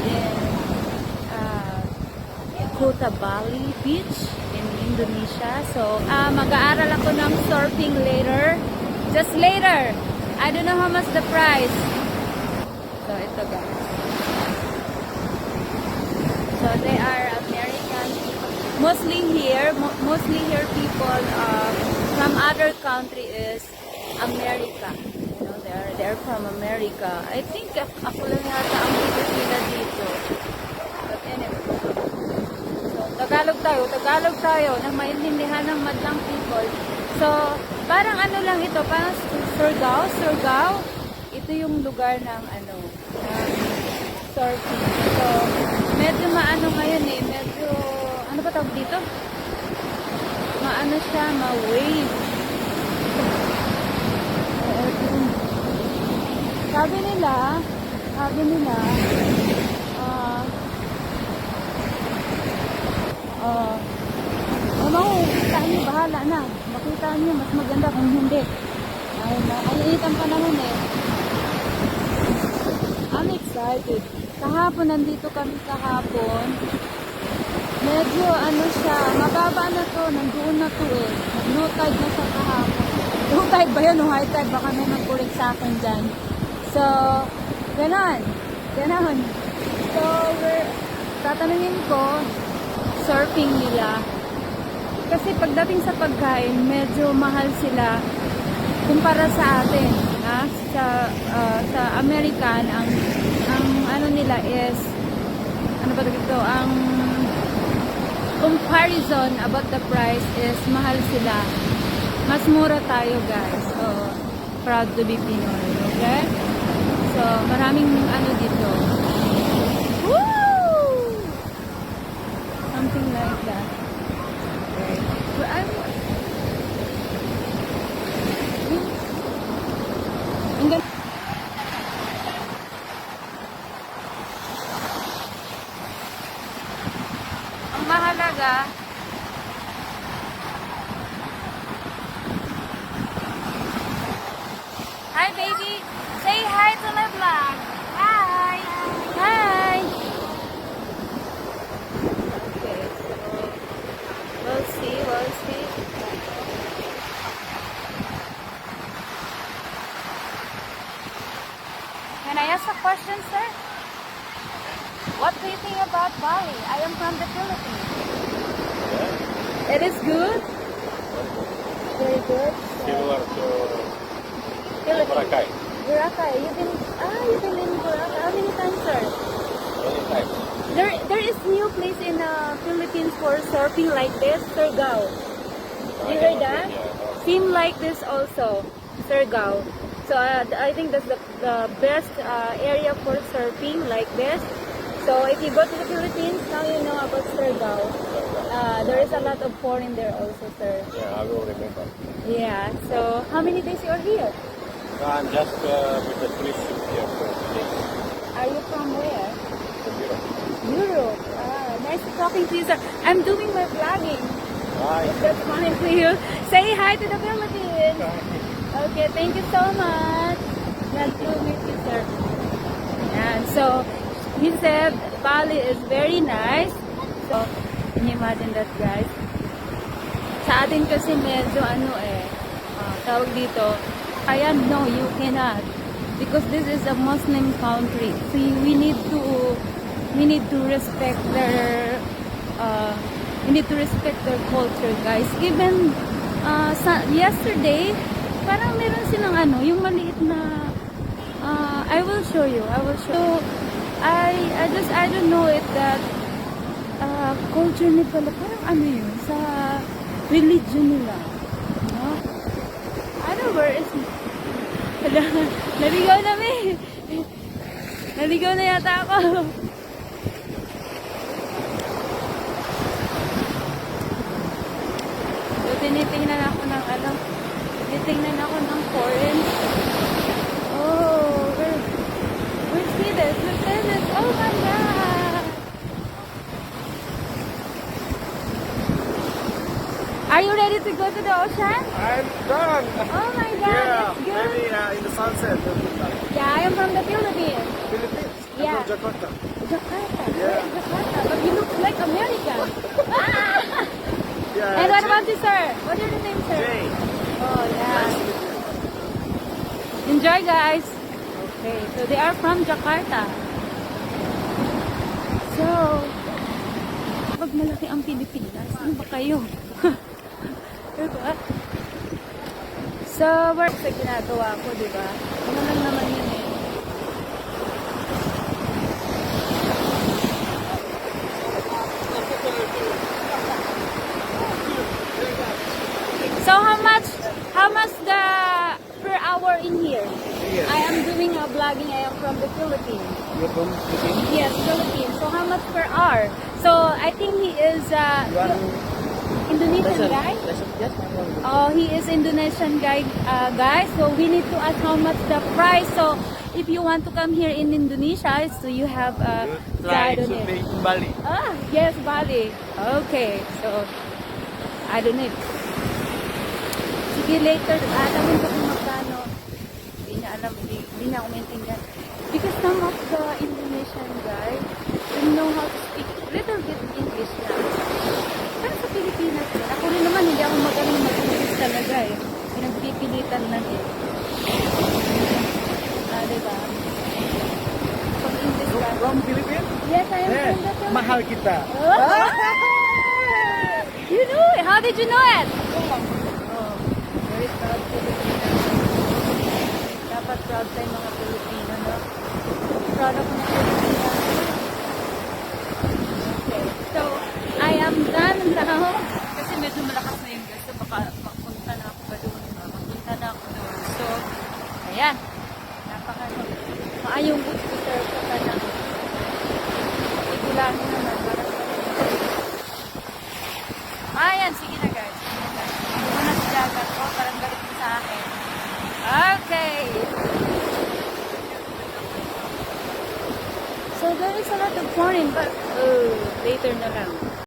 in Kuta Bali Beach in Indonesia. So, mag-aaral ako ng surfing later. Just later. I don't know how much the price. So, ito guys. So, they are American people. Mostly here people from other country is America. You know, they're from America. I think ako lang yata ang Pilipina dito. But anyway. So, Tagalog tayo na maintindihan ng madlang people. So, parang ano lang ito, parang Surigao. Ito yung lugar ng surfing. So, medyo maano ngayon medyo, ano ba tawag dito? Maano siya, ma-wave. Sabi nila, makikita nyo, bahala na. Makita nyo, mas maganda kung hindi. Ay, iniit ang panahon I'm excited. Kahapon, nandito kami kahapon. Medyo siya, mababa na to, nandoon na to Low tide na siya kahapon. Low tide ba yun o high tide? Baka may mag-correct sa akin dyan. So, ganon. So, tatanungin ko, surfing nila. Kasi pagdating sa pagkain, medyo mahal sila kumpara sa atin. Sa American, ang ano nila is, ano ba dito, ang comparison about the price is mahal sila. Mas mura tayo guys. So, proud to be Pinoy. Okay? So, maraming dito. Woo! Something like that. Okay. But ang mahalaga, hi baby, say hi to my vlog. Hi. Okay, so we'll see. Can I ask a question, sir? What do you think about Bali? I am from the Philippines. Yeah. It is good? Very good. Similar to Boracay. Boracay. You've been in Boracay. How many times, sir? Many times. There is new place in Philippines for surfing like this, Surigao. You heard that? Seem like this also, Surigao. So I think that's the best area for surfing like this. So if you go to the Philippines, now you know about Surigao. There is a lot of foreign there also, sir. Yeah, I will remember. Yeah. So how many days you are here? I'm just with the police here for 2 days. Are you from where? From Europe. Europe. Nice talking to you, sir. I'm doing my vlogging. Hi. If that's fine for you. Say hi to the Philippines. Okay, thank you so much. Glad to meet you, sir. And so, he said Bali is very nice. So, can you imagine that, guys? Sa atin kasi medyo tawag dito, kaya no, you cannot. Because this is a Muslim country. So, we need to respect their culture, guys. Even yesterday, parang meron silang yung maliit na I will show you. So, I don't know if that culture nila pala, parang yun, sa religion nila. No? I don't know where is naligaw na naligaw na yata ako. So, tinitingnan ako ng foreign. Oh, where's this? Oh my God! Are you ready to go to the ocean? I'm done. Oh my God, Yeah, that's good. maybe in the sunset. Yeah, I am from the Philippines. Philippines. Yeah. From Jakarta. Jakarta. Yeah. Jakarta. But you look like American. Yeah. And what about you, sir? What is your name, sir? Jay. Oh, yeah. Enjoy, guys. Okay, so they are from Jakarta. So, pag malaki ang Pilipinas, ano ba kayo? Diba? So, work sa ginagawa ko, diba? Ano lang naman yun eh. So, how much the per hour in here? Yes. I am doing a vlogging. I am from the Philippines. You're from Philippines? Yes, Philippines. So how much per hour? So I think he is Indonesian guy. Yes. Oh, he is Indonesian guy, guys. So we need to ask how much the price. So if you want to come here in Indonesia, so you have Try guide to on be it. in Bali. Ah, yes, Bali. Okay, so I don't know. Sige, later, alamin ko kung magkano. Hindi niya alam, hindi niya ako maintindihan. Because some of the Indonesian guys, they know how to speak little bit English lang. Pero sa Pilipinas din, ako rin naman, hindi ako magaling mag-English talaga eh. Pinagpipilitan lang eh. Diba? Pag-English ka. From Philippines? Yes, I am Yeah. from the Philippines. Mahal kita. Oh! You know it. How did you know it? Oh, very proud Filipino. Dapat proud tayo mga Pilipino, no? Proud ako ng Pilipino. Okay. So, I am done now. Kasi medyo malakas na yung gas. So, baka mapunta na ako ba doon? Mapunta na ako doon. So, ayan. Napakano. Maayong good to serve ka pa na. Igulangin naman. Para sa ayan, sige na guys. Hindi ko na si Jagat ko. Parang galit mo sa akin. Okay. So there is a lot of foreign but later na lang.